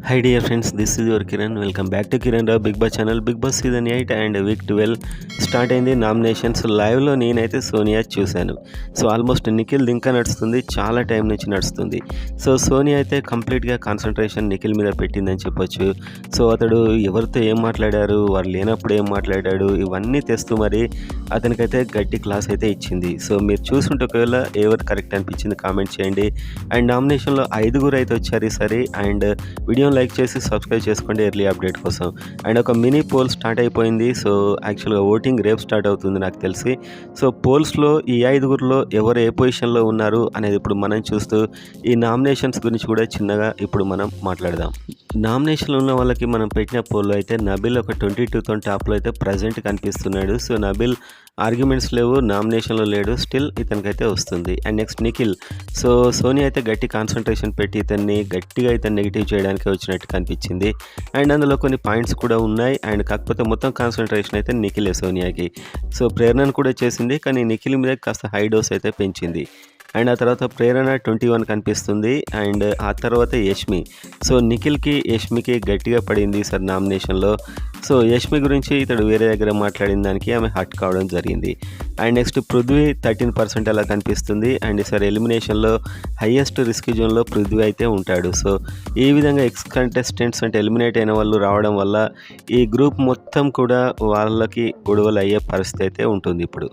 Hi dear friends, this is your Kiran. Welcome back to Kiran Rao Big Boss channel. Big Boss season 8 and week 12 start అయింది. Nominations లైవ్లో నేనైతే సోనియా చూశాను. So almost Nikhil ఇంకా నడుస్తుంది, చాలా time నుంచి నడుస్తుంది. సో సోనియా అయితే కంప్లీట్గా కాన్సన్ట్రేషన్ నిఖిల్ మీద పెట్టిందని చెప్పొచ్చు. సో అతడు ఎవరితో ఏం మాట్లాడారు, వారు లేనప్పుడు ఏం మాట్లాడాడు, ఇవన్నీ తెస్తూ మరి అతనికైతే గట్టి క్లాస్ అయితే ఇచ్చింది. సో మీరు చూసుంటే ఒకవేళ ఎవరు కరెక్ట్ అనిపించింది కామెంట్ చేయండి. అండ్ నామినేషన్లో 5 అయితే వచ్చారు ఈసారి. అండ్ వీడియోని లైక్ చేసి సబ్స్క్రైబ్ చేసుకోండి ఎర్లీ అప్డేట్ కోసం. అండ్ ఒక మినీ పోల్ స్టార్ట్ అయిపోయింది. సో యాక్చువల్గా ఓటింగ్ రేపు స్టార్ట్ అవుతుంది నాకు తెలిసి. సో పోల్స్లో ఈ 5 ఎవరు ఏ పొజిషన్లో ఉన్నారు అనేది ఇప్పుడు మనం చూస్తూ ఈ నామినేషన్స్ గురించి కూడా చిన్నగా ఇప్పుడు మనం మాట్లాడదాం. నామినేషన్లో ఉన్న వాళ్ళకి మనం పెట్టిన పోల్లో అయితే నబిల్ ఒక 22తో టాప్లో అయితే ప్రజెంట్ కనిపిస్తున్నాడు. సో నబిల్ ఆర్గ్యుమెంట్స్ లేవు, నామినేషన్లో లేడు, స్టిల్ ఇతనికైతే వస్తుంది. And next Nikhil. So Sonia అయితే గట్టి కాన్సన్ట్రేషన్ పెట్టి ఇతన్ని గట్టిగా ఇతను నెగిటివ్ చేయడానికి వచ్చినట్టు కనిపించింది. అండ్ అందులో కొన్ని పాయింట్స్ కూడా ఉన్నాయి. అండ్ కాకపోతే మొత్తం కాన్సన్ట్రేషన్ అయితే నిఖిలే సోనియాకి. సో ప్రేరణను కూడా చేసింది, కానీ నిఖిల్ మీద కాస్త హై డోస్ అయితే పెంచింది. అండ్ ఆ తర్వాత ప్రేరణ 21 కనిపిస్తుంది. అండ్ ఆ తర్వాత యష్మి. సో నిఖిల్కి యష్మికి గట్టిగా పడింది సార్ నామినేషన్లో. సో యష్మి గురించి ఇతడు వేరే దగ్గర మాట్లాడిన దానికి ఆమె హట్ కావడం జరిగింది. అండ్ నెక్స్ట్ పృథ్వీ 13% అలా కనిపిస్తుంది. అండ్ ఈసారి ఎలిమినేషన్లో హయ్యెస్ట్ రిస్క్ జోన్లో పృథ్వీ అయితే ఉంటాడు. సో ఈ విధంగా ఎక్స్ కంటెస్టెంట్స్ అంటే ఎలిమినేట్ అయిన వాళ్ళు రావడం వల్ల ఈ గ్రూప్ మొత్తం కూడా వాళ్ళకి గొడవలు అయ్యే పరిస్థితి అయితే ఉంటుంది ఇప్పుడు.